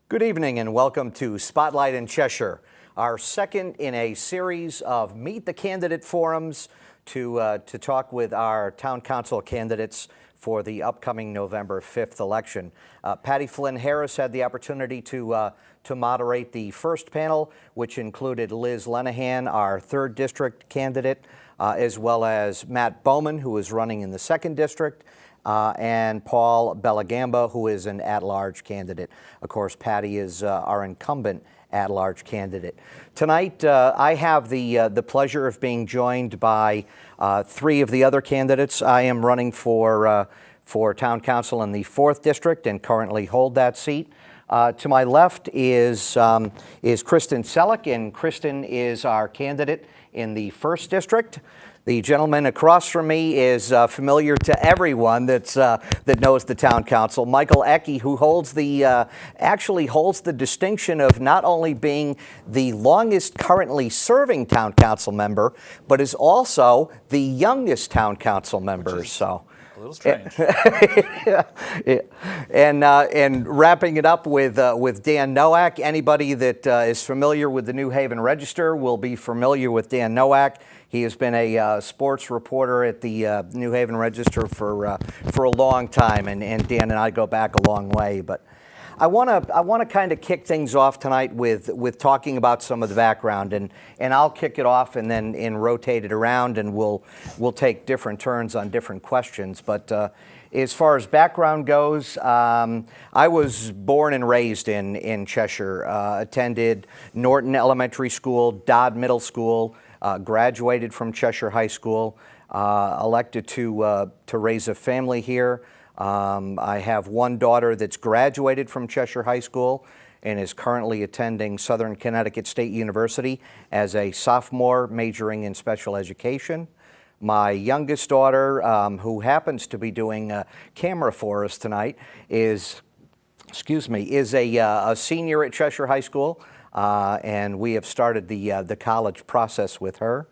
Good evening and welcome to Spotlight in Cheshire, our second in a series of Meet the Candidate forums to talk with our town council candidates for the upcoming November 5th election. Patty Flynn Harris had the opportunity to moderate the first panel, which included Liz Lenahan, our 3rd district candidate, as well as Matt Bowman, who is running in the 2nd district, and Paul Bellagamba, who is an at-large candidate. Of course, Patty is our incumbent at-large candidate. Tonight, I have the pleasure of being joined by 3 of the other candidates. I am running for town council in the 4th district and currently hold that seat. To my left is Kristen Selleck, and Kristen is our candidate in the 1st district. The gentleman across from me is familiar to everyone that knows the town council, Michael Ecke, who actually holds the distinction of not only being the longest currently serving town council member, but is also the youngest town council member. So. A little strange. Yeah. And wrapping it up with Dan Nowak. Anybody that is familiar with the New Haven Register will be familiar with Dan Nowak. He has been a sports reporter at the New Haven Register for a long time, and Dan and I go back a long way. But I want to kind of kick things off tonight with talking about some of the background, and I'll kick it off and rotate it around, and we'll take different turns on different questions. But as far as background goes, I was born and raised in Cheshire. Attended Norton Elementary School, Dodd Middle School. Graduated from Cheshire High School. Elected to raise a family here. I have one daughter that's graduated from Cheshire High School and is currently attending Southern Connecticut State University as a sophomore, majoring in special education. My youngest daughter, who happens to be doing camera for us tonight, is a senior at Cheshire High School, and we have started the college process with her.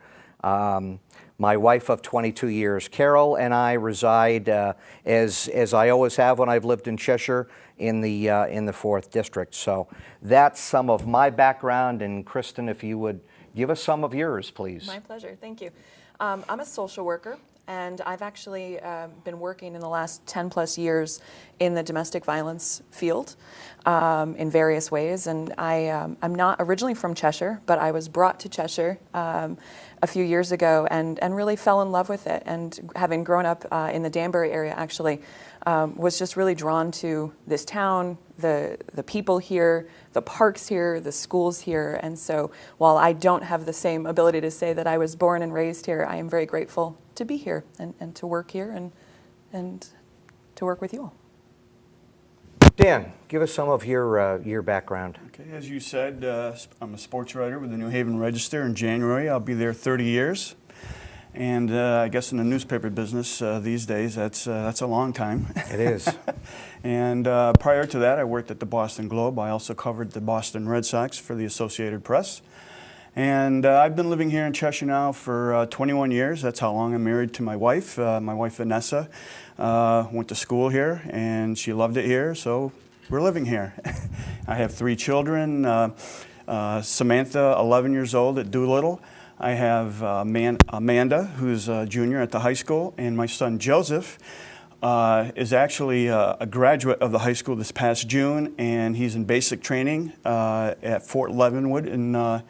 My wife of 22 years, Carol, and I reside, as I always have when I've lived in Cheshire, in the 4th district. So that's some of my background. And Kristen, if you would give us some of yours, please. My pleasure. Thank you. I'm a social worker, and I've actually been working in the last 10 plus years in the domestic violence field in various ways. And I'm not originally from Cheshire, but I was brought to Cheshire a few years ago and really fell in love with it. And having grown up in the Danbury area, actually, was just really drawn to this town, the people here, the parks here, the schools here. And so while I don't have the same ability to say that I was born and raised here, I am very grateful to be here and to work here and to work with you all. Dan, give us some of your background. Okay, as you said, I'm a sports writer with the New Haven Register. In January, I'll be there 30 years. And I guess in the newspaper business these days, that's a long time. It is. And prior to that, I worked at the Boston Globe. I also covered the Boston Red Sox for the Associated Press. And I've been living here in Cheshire now for 21 years. That's how long I'm married to my wife. Vanessa went to school here, and she loved it here, so we're living here. I have 3 children. Samantha, 11 years old at Doolittle. I have Amanda, who's a junior at the high school, and my son Joseph is actually a graduate of the high school this past June, and he's in basic training at Fort Leavenwood in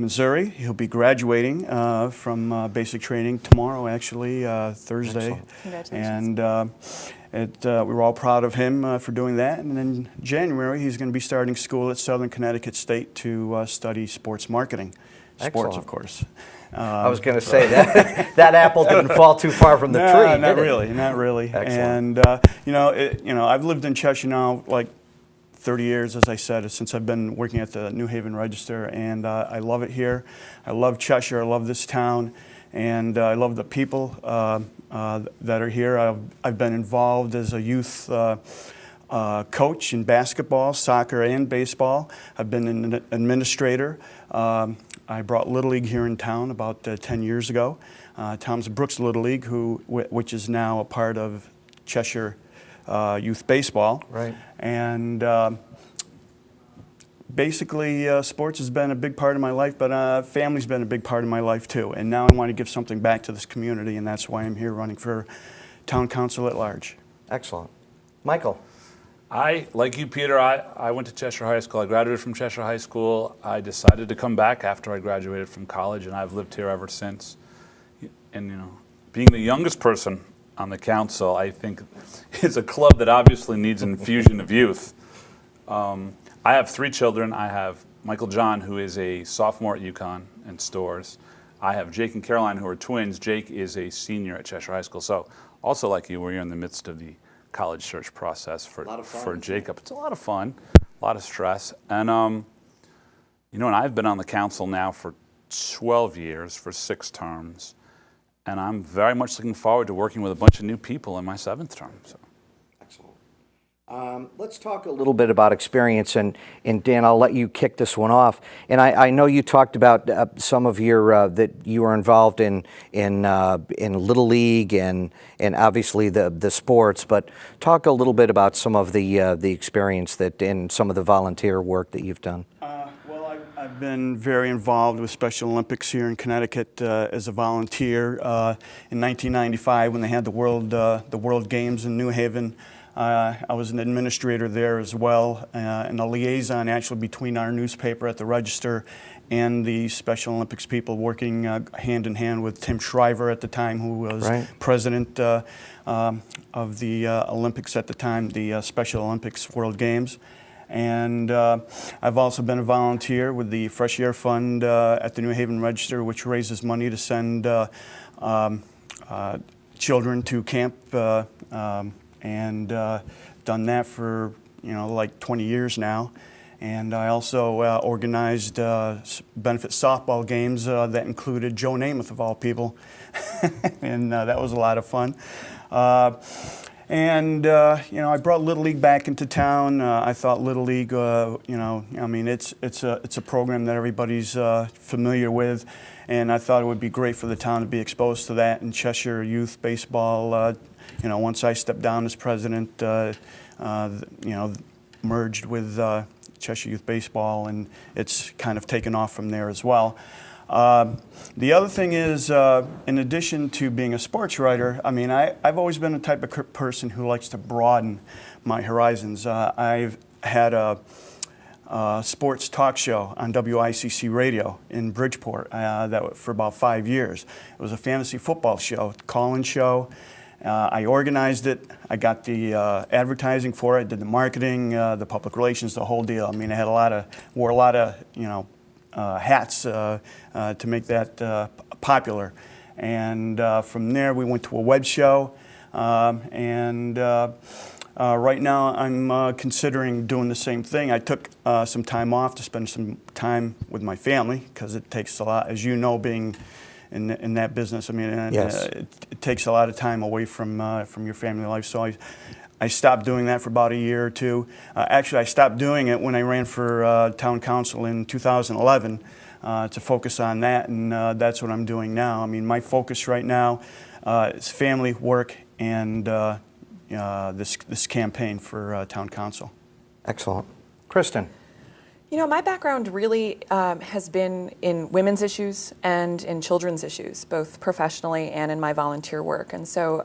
Missouri. He'll be graduating from basic training tomorrow, actually, Thursday. Excellent. Congratulations. And we're all proud of him for doing that. And in January, he's going to be starting school at Southern Connecticut State to study sports marketing. Sports, Excellent. of course. I was going to say that apple didn't fall too far from the tree. Not really, not really. Excellent. And I've lived in Cheshire now like 30 years, as I said, since I've been working at the New Haven Register, and I love it here. I love Cheshire. I love this town, and I love the people that are here. I've been involved as a youth coach in basketball, soccer, and baseball. I've been an administrator. I brought Little League here in town about 10 years ago. Tom's Brooks Little League, which is now a part of Cheshire youth baseball. Right. And basically, sports has been a big part of my life, but family's been a big part of my life too. And now I want to give something back to this community, and that's why I'm here running for town council at large. Excellent. Michael? Like you, Peter, I went to Cheshire High School. I graduated from Cheshire High School. I decided to come back after I graduated from college, and I've lived here ever since. And, you know, being the youngest person on the council, I think is a club that obviously needs an infusion of youth. I have 3 children. I have Michael John, who is a sophomore at UConn and Storrs. I have Jake and Caroline, who are twins. Jake is a senior at Cheshire High School. So also like you, we're in the midst of the college search process for Jacob. It's a lot of fun, a lot of stress. And, you know, and I've been on the council now for 12 years, for 6 terms. And I'm very much looking forward to working with a bunch of new people in my 7th term. So. Excellent. Let's talk a little bit about experience, and Dan, I'll let you kick this one off. And I know you talked about some of your that you were involved in Little League and obviously the sports, but talk a little bit about some of the experience that and some of the volunteer work that you've done. Well, I've been very involved with Special Olympics here in Connecticut as a volunteer. In 1995, when they had the World Games in New Haven, I was an administrator there as well, and a liaison actually between our newspaper at the Register and the Special Olympics people, working hand in hand with Tim Shriver at the time, who was president of the Olympics at the time, the Special Olympics World Games. And I've also been a volunteer with the Fresh Air Fund at the New Haven Register, which raises money to send children to camp, and done that for, you know, like 20 years now. And I also organized benefit softball games that included Joe Namath, of all people, and that was a lot of fun. And you know, I brought Little League back into town. I thought Little League, you know, I mean, it's a program that everybody's familiar with, and I thought it would be great for the town to be exposed to that. And Cheshire youth baseball, you know, once I stepped down as president, you know, merged with Cheshire Youth Baseball, and it's kind of taken off from there as well. The other thing is, in addition to being a sports writer, I mean, I've always been the type of person who likes to broaden my horizons. I've had a sports talk show on WICC radio in Bridgeport that for about 5 years. It was a fantasy football show, call-in show. I organized it. I got the advertising for it, did the marketing, the public relations, the whole deal. I mean, I had wore a lot of, you know, hats to make that popular. And from there, we went to a web show. And right now, I'm considering doing the same thing. I took some time off to spend some time with my family, because it takes a lot, as you know, being in that business. I mean, yes. It takes a lot of time away from your family life. So I stopped doing that for about a year or two. Actually, I stopped doing it when I ran for town council in 2011 to focus on that, and that's what I'm doing now. I mean, my focus right now is family, work, and this campaign for town council. Excellent. Kristen? You know, my background really has been in women's issues and in children's issues, both professionally and in my volunteer work. And so,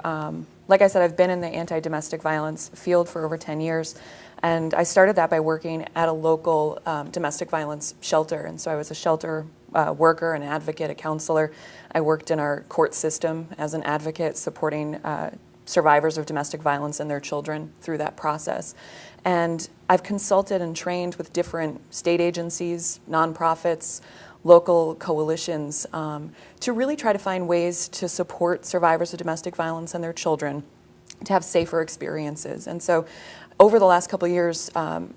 like I said, I've been in the anti-domestic violence field for over 10 years. And I started that by working at a local domestic violence shelter. And so I was a shelter worker, an advocate, a counselor. I worked in our court system as an advocate, supporting survivors of domestic violence and their children through that process. And I've consulted and trained with different state agencies, nonprofits, local coalitions to really try to find ways to support survivors of domestic violence and their children to have safer experiences. And so over the last couple of years, I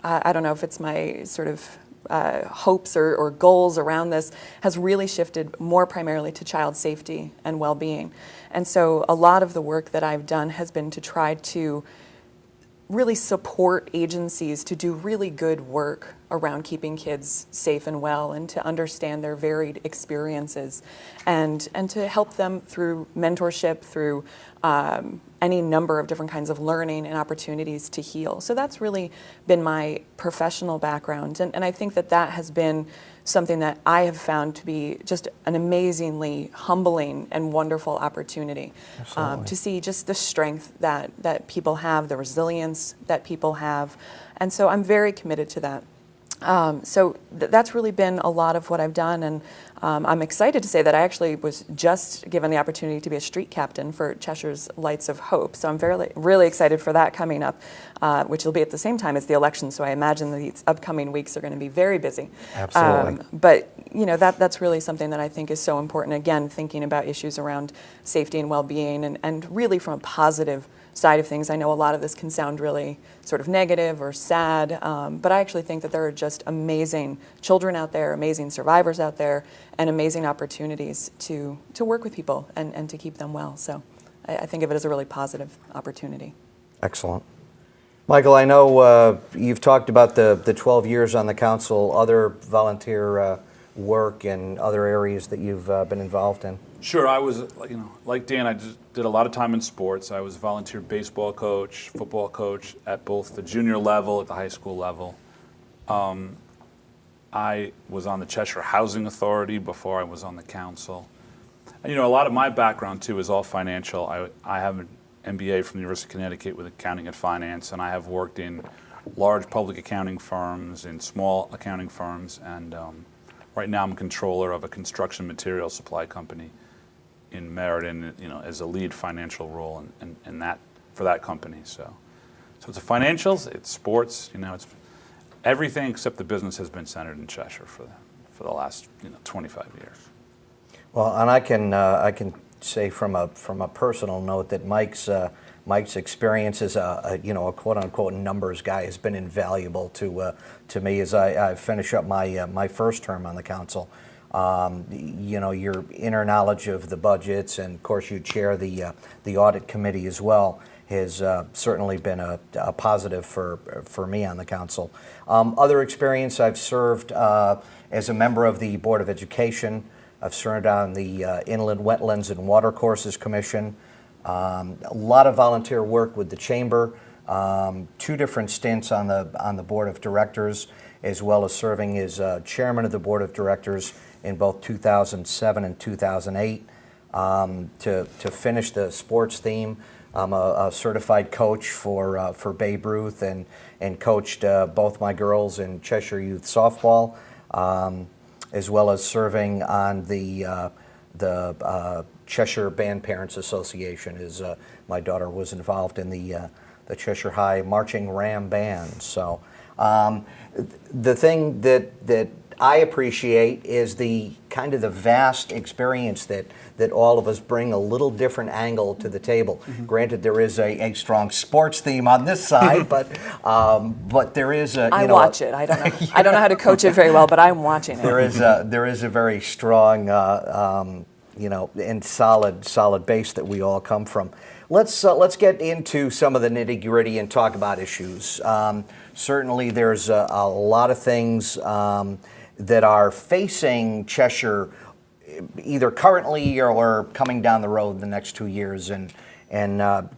don't know if it's my sort of hopes or goals around this has really shifted more primarily to child safety and well-being. And so a lot of the work that I've done has been to try to really support agencies to do really good work around keeping kids safe and well, and to understand their varied experiences, and to help them through mentorship, through any number of different kinds of learning and opportunities to heal. So that's really been my professional background, and I think that that has been something that I have found to be just an amazingly humbling and wonderful opportunity to see just the strength that people have, the resilience that people have. And so I'm very committed to that. So that's really been a lot of what I've done, and I'm excited to say that I actually was just given the opportunity to be a street captain for Cheshire's Lights of Hope. So I'm really excited for that coming up, which will be at the same time as the election. So I imagine these upcoming weeks are going to be very busy. Absolutely. But you know, that's really something that I think is so important. Again, thinking about issues around safety and well-being, and really from a positive side of things. I know a lot of this can sound really sort of negative or sad, but I actually think that there are just amazing children out there, amazing survivors out there, and amazing opportunities to work with people and to keep them well. So I think of it as a really positive opportunity. Excellent. Michael, I know you've talked about the 12 years on the council, other volunteer work and other areas that you've been involved in. Sure, I was, like Dan, I just did a lot of time in sports. I was a volunteer baseball coach, football coach at both the junior level, at the high school level. I was on the Cheshire Housing Authority before I was on the council. And, a lot of my background, too, is all financial. I have an MBA from the University of Connecticut with accounting and finance, and I have worked in large public accounting firms, in small accounting firms, and right now I'm controller of a construction material supply company in Meriden, as a lead financial role in that for that company. So it's a financials, it's sports, it's everything except the business has been centered in Cheshire for the last 25 years. Well, and I can say from a personal note that Mike's experience as a quote unquote numbers guy has been invaluable to me as I finish up my first term on the council. Your inner knowledge of the budgets, and of course you chair the audit committee as well, has certainly been a positive for me on the council. Other experience, I've served as a member of the Board of Education. I've served on the Inland Wetlands and Watercourses Commission. A lot of volunteer work with the chamber. 2 different stints on the Board of Directors, as well as serving as chairman of the Board of Directors in both 2007 and 2008. To finish the sports theme, I'm a certified coach for Babe Ruth, and coached both my girls in Cheshire Youth Softball, as well as serving on the Cheshire Band Parents Association, as my daughter was involved in the Cheshire High Marching Ram Band. So the thing that I appreciate is the kind of the vast experience that all of us bring a little different angle to the table. Mm-hmm. Granted, there is a strong sports theme on this side, but there is a. I watch it. I don't know. I don't know how to coach it very well, but I'm watching it. There is a very strong, and solid base that we all come from. Let's get into some of the nitty-gritty and talk about issues. Certainly, there's a lot of things that are facing Cheshire, either currently or coming down the road in the next 2 years. And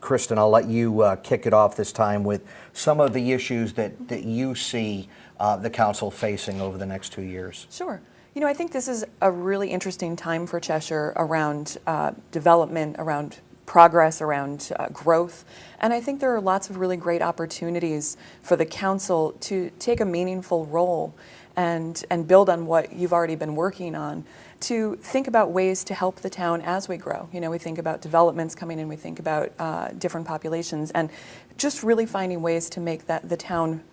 Kristen, I'll let you kick it off this time with some of the issues that you see the council facing over the next 2 years. Sure. I think this is a really interesting time for Cheshire around development, around progress, around growth. And I think there are lots of really great opportunities for the council to take a meaningful role and build on what you've already been working on, to think about ways to help the town as we grow. We think about developments coming in, we think about different populations, and just really finding ways to make the town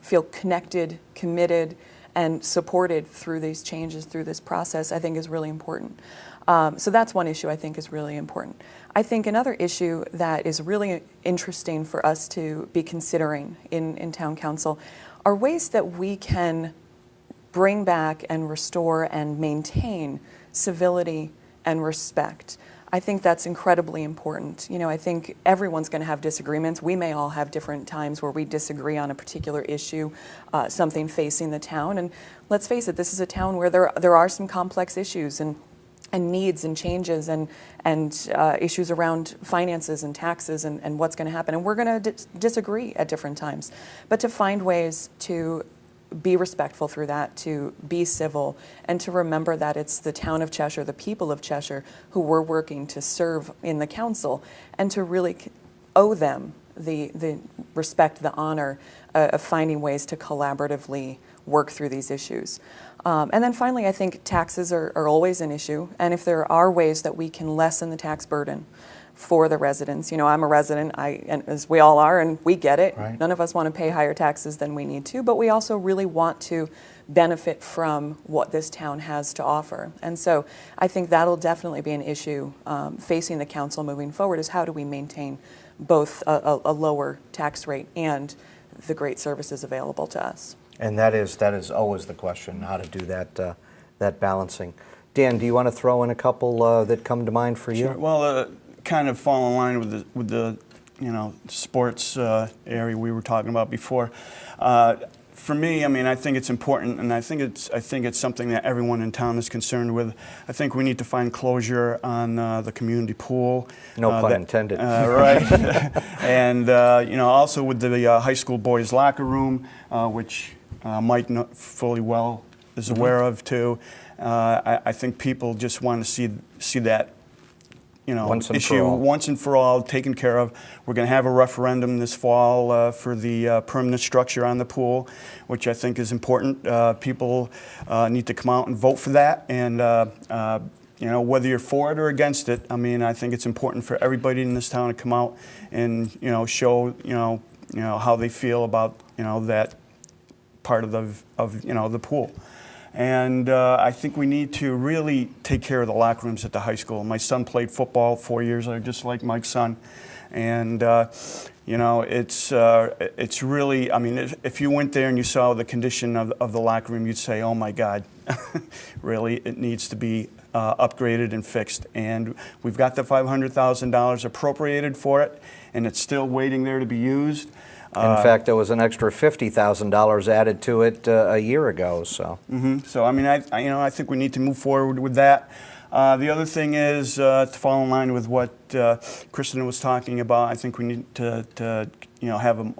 feel connected, committed, and supported through these changes, through this process, I think is really important. So that's one issue I think is really important. I think another issue that is really interesting for us to be considering in town council are ways that we can bring back and restore and maintain civility and respect. I think that's incredibly important. You know, I think everyone's going to have disagreements. We may all have different times where we disagree on a particular issue, something facing the town. And let's face it, this is a town where there are some complex issues and needs and changes and issues around finances and taxes and what's going to happen. And we're going to disagree at different times. But to find ways to be respectful through that, to be civil, and to remember that it's the town of Cheshire, the people of Cheshire, who we're working to serve in the council, and to really owe them the respect, the honor of finding ways to collaboratively work through these issues. And then finally, I think taxes are always an issue, and if there are ways that we can lessen the tax burden for the residents. You know, I'm a resident, and as we all are, and we get it. Right. None of us want to pay higher taxes than we need to, but we also really want to benefit from what this town has to offer. And so I think that'll definitely be an issue facing the council moving forward, is how do we maintain both a lower tax rate and the great services available to us. And that is always the question, how to do that balancing. Dan, do you want to throw in a couple that come to mind for you? Sure. Well, kind of fall in line with the sports area we were talking about before. For me, I mean, I think it's important, and I think it's something that everyone in town is concerned with. I think we need to find closure on the community pool. No pun intended. Right. And also with the high school boys locker room, which Mike fully well is aware of too. I think people just want to see that issue once and for all taken care of. We're going to have a referendum this fall for the permanent structure on the pool, which I think is important. People need to come out and vote for that, and whether you're for it or against it, I mean, I think it's important for everybody in this town to come out and show how they feel about that part of the pool. And I think we need to really take care of the locker rooms at the high school. My son played football 4 years, just like Mike's son. And, it's really, I mean, if you went there and you saw the condition of the locker room, you'd say, oh my God, really, it needs to be upgraded and fixed. And we've got the $500,000 appropriated for it, and it's still waiting there to be used. In fact, there was an extra $50,000 added to it a year ago. So, So I mean, I think we need to move forward with that. The other thing is to fall in line with what Kristen was talking about. I think we need to have a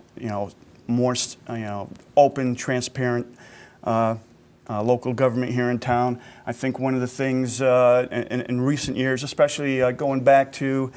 more open, transparent local government here in town. I think one of the things in recent years, especially going back to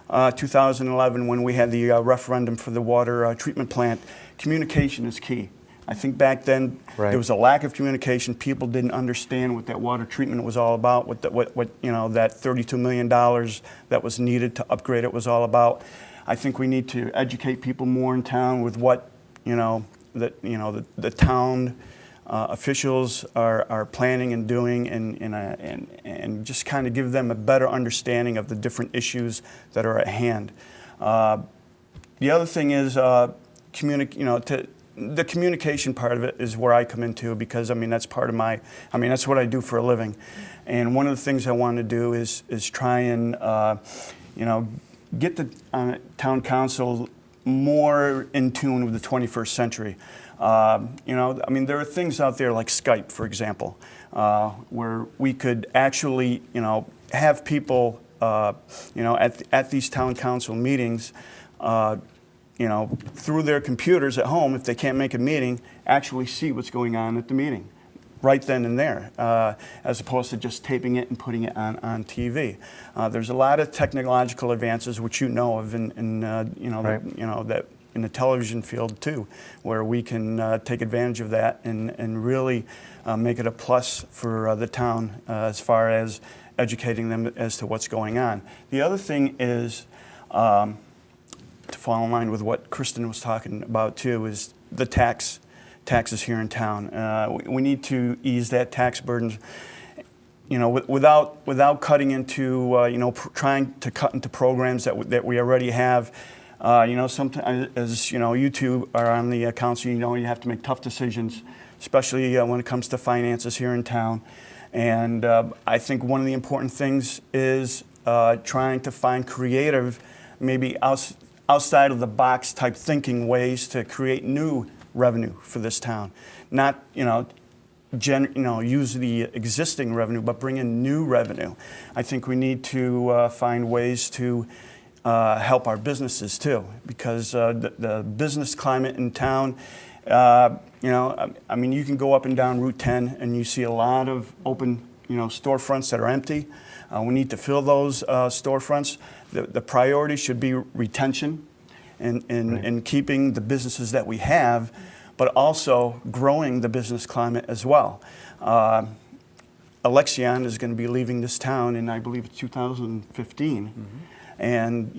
2011, when we had the referendum for the water treatment plant, communication is key. I think back then there was a lack of communication. People didn't understand what that water treatment was all about. What that $32 million that was needed to upgrade it was all about. I think we need to educate people more in town with what the town officials are planning and doing, and just kind of give them a better understanding of the different issues that are at hand. The other thing is the communication part of it is where I come into, because I mean that's part of that's what I do for a living, and one of the things I want to do is try and get the town council more in tune with the 21st century. I mean, there are things out there like Skype, for example, where we could actually, have people, at these town council meetings, through their computers at home, if they can't make a meeting, actually see what's going on at the meeting right then and there, as opposed to just taping it and putting it on TV. There's a lot of technological advances, which of that in the television field too, where we can take advantage of that and really make it a plus for the town as far as educating them as to what's going on. The other thing is, to fall in line with what Kristen was talking about too, is the taxes here in town. We need to ease that tax burden, without cutting into, trying to cut into programs that we already have. Sometimes, as you two are on the council, you have to make tough decisions, especially when it comes to finances here in town. And I think one of the important things is trying to find creative, maybe outside of the box type thinking ways to create new revenue for this town. Not, use the existing revenue, but bring in new revenue. I think we need to find ways to help our businesses too, because the business climate in town, you can go up and down Route 10 and you see a lot of open, storefronts that are empty. We need to fill those storefronts. The priority should be retention and keeping the businesses that we have, but also growing the business climate as well. Alexion is going to be leaving this town in, I believe, 2015. Mm-hmm. And,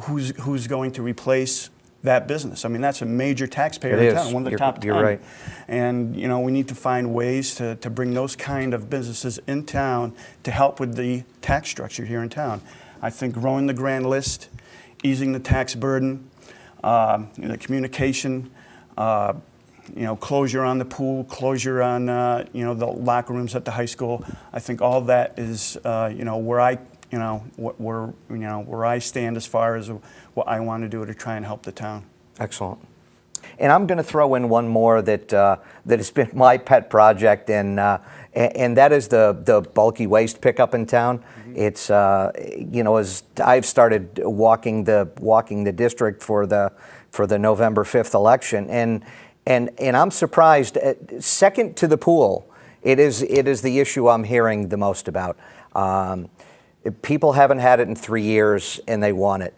who's going to replace that business? I mean, that's a major taxpayer in town, one of the top 10. You're right. And, we need to find ways to bring those kind of businesses in town to help with the tax structure here in town. I think growing the grand list, easing the tax burden, the communication, closure on the pool, closure on, the locker rooms at the high school. I think all that is, where I stand as far as what I want to do to try and help the town. Excellent. And I'm going to throw in one more that has been my pet project, and that is the bulky waste pickup in town. Mm-hmm. It's as I've started walking the district for the November 5th election, and I'm surprised. Second to the pool, it is the issue I'm hearing the most about. People haven't had it in 3 years, and they want it.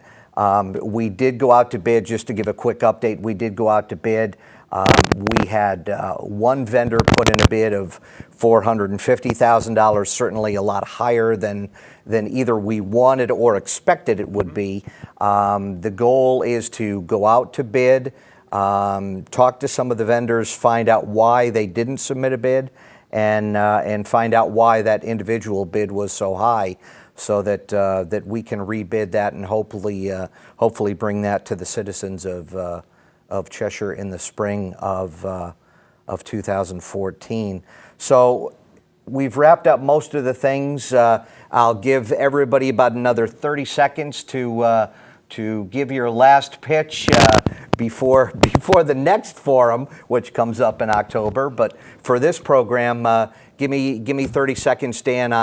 We did go out to bid, just to give a quick update. We did go out to bid. We had one vendor put in a bid of $450,000, certainly a lot higher than either we wanted or expected it would be. The goal is to go out to bid, talk to some of the vendors, find out why they didn't submit a bid, and find out why that individual bid was so high, so that we can rebid that and hopefully bring that to the citizens of Cheshire in the spring of 2014. So we've wrapped up most of the things. I'll give everybody about another 30 seconds to give your last pitch before the next forum, which comes up in October. But for this program, give me 30 seconds, Dan,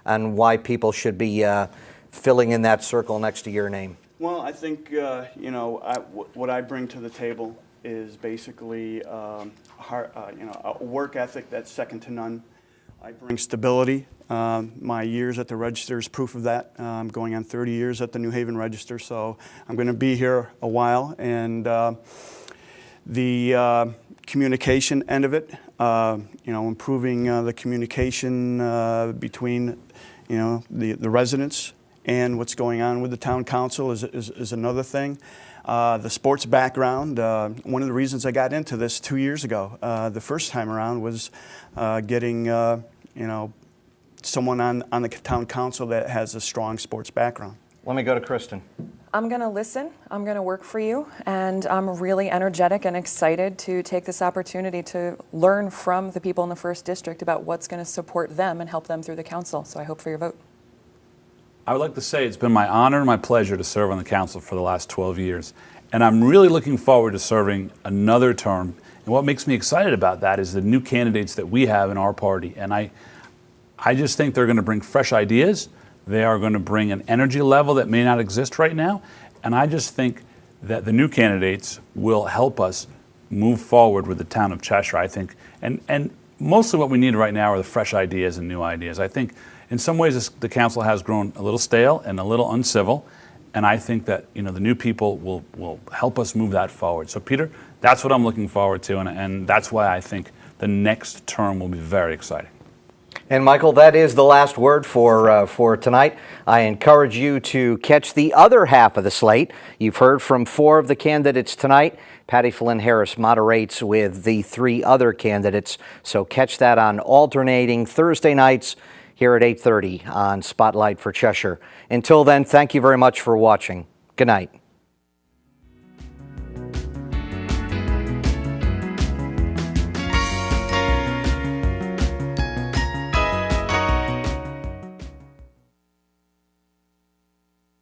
on why people should be filling in that circle next to your name. Well, I think what I bring to the table is basically a work ethic that's second to none. I bring stability. My years at the Register is proof of that. I'm going on 30 years at the New Haven Register, so I'm going to be here a while. And the communication end of it, improving the communication between the residents and what's going on with the town council is another thing. The sports background, one of the reasons I got into this 2 years ago, the first time around, was getting someone on the town council that has a strong sports background. Let me go to Kristen. I'm going to listen, I'm going to work for you, and I'm really energetic and excited to take this opportunity to learn from the people in the 1st District about what's going to support them and help them through the council. So I hope for your vote. I would like to say it's been my honor and my pleasure to serve on the council for the last 12 years. And I'm really looking forward to serving another term. And what makes me excited about that is the new candidates that we have in our party. And I just think they're going to bring fresh ideas. They are going to bring an energy level that may not exist right now. And I just think that the new candidates will help us move forward with the town of Cheshire, I think. And mostly what we need right now are the fresh ideas and new ideas. I think in some ways the council has grown a little stale and a little uncivil. And I think that the new people will help us move that forward. So Peter, that's what I'm looking forward to. And that's why I think the next term will be very exciting. And Michael, that is the last word for tonight. I encourage you to catch the other half of the slate. You've heard from 4 of the candidates tonight. Patty Flynn Harris moderates with the 3 other candidates. So catch that on alternating Thursday nights here at 8:30 on Spotlight for Cheshire. Until then, thank you very much for watching. Good night.